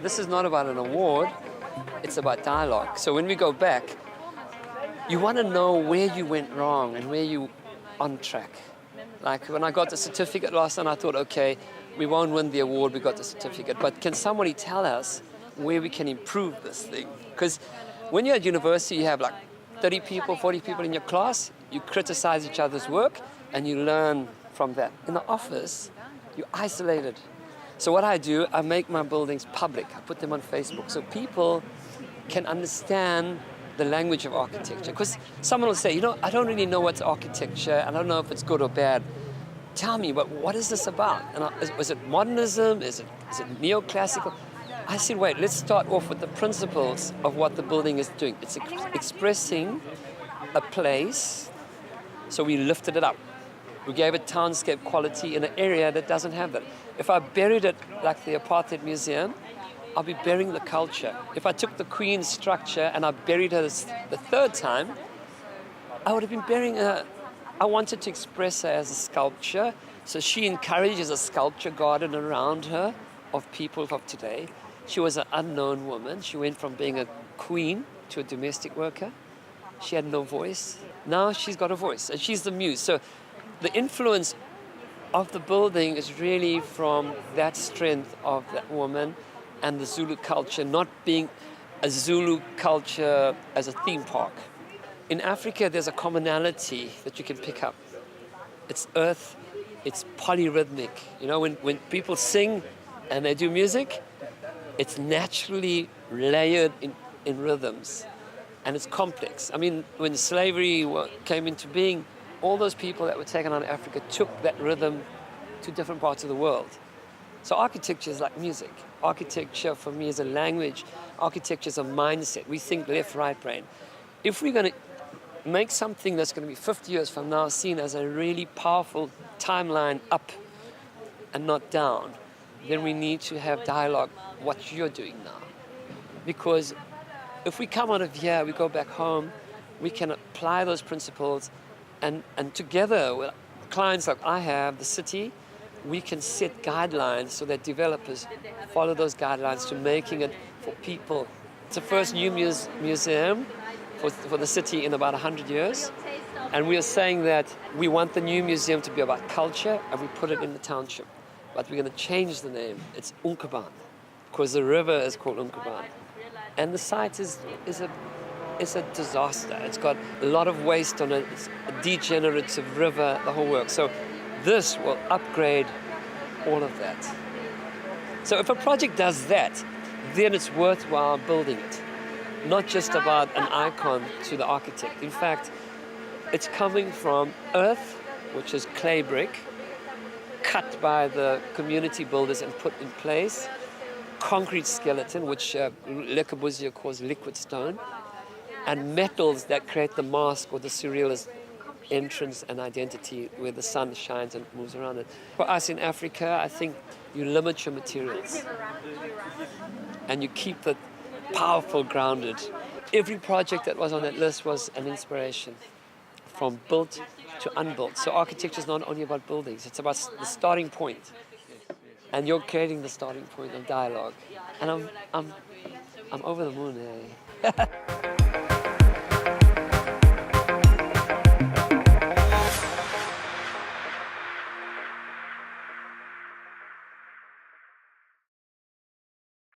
This is not about an award, it's about dialogue. So when we go back, you want to know where you went wrong and where you on track. Like when I got the certificate last time, I thought, okay, we won't win the award, we got the certificate, but can somebody tell us where we can improve this thing? Because when you're at university, you have like 30 people, 40 people in your class, you criticize each other's work, and you learn from that. In the office, you're isolated. So what I do, I make my buildings public. I put them on Facebook so people can understand the language of architecture. Because someone will say, you know, I don't really know what's architecture. I don't know if it's good or bad. Tell me, but what is this about? And is it modernism? Is it neoclassical? I said, wait, let's start off with the principles of what the building is doing. It's expressing a place, so we lifted it up. We gave it townscape quality in an area that doesn't have that. If I buried it like the Apartheid Museum, I'll be burying the culture. If I took the Queen's structure and I buried her the third time, I would have been burying her. I wanted to express her as a sculpture, so she encourages a sculpture garden around her of people of today. She was an unknown woman. She went from being a queen to a domestic worker. She had no voice. Now she's got a voice, and she's the muse. So the influence of the building is really from that strength of that woman and the Zulu culture, not being a Zulu culture as a theme park. In Africa, there's a commonality that you can pick up. It's earth, it's polyrhythmic. You know, when people sing and they do music, it's naturally layered in rhythms, and it's complex. I mean, when slavery came into being, all those people that were taken out of Africa took that rhythm to different parts of the world. So architecture is like music. Architecture for me is a language. Architecture is a mindset. We think left, right brain. If we're going to make something that's going to be 50 years from now seen as a really powerful timeline up and not down, then we need to have dialogue, what you're doing now. Because if we come out of here, we go back home, we can apply those principles, and together with clients like I have, the city, we can set guidelines so that developers follow those guidelines to making it for people. It's the first new museum for the city in about 100 years. And we are saying that we want the new museum to be about culture, and we put it in the township. But we're going to change the name. It's Umkhumbane, because the river is called Umkhumbane. And the site is a disaster. It's got a lot of waste on it. It's a degenerative river, the whole work. So this will upgrade all of that. So if a project does that, then it's worthwhile building it. Not just about an icon to the architect. In fact, it's coming from earth, which is clay brick, cut by the community builders and put in place, concrete skeleton, which Le Corbusier calls liquid stone, and metals that create the mask or the surrealist entrance and identity where the sun shines and moves around it. For us in Africa, I think you limit your materials and you keep the powerful grounded. Every project that was on that list was an inspiration, from built to unbuilt. So architecture is not only about buildings, it's about the starting point. And you're creating the starting point of dialogue. And I'm over the moon, eh?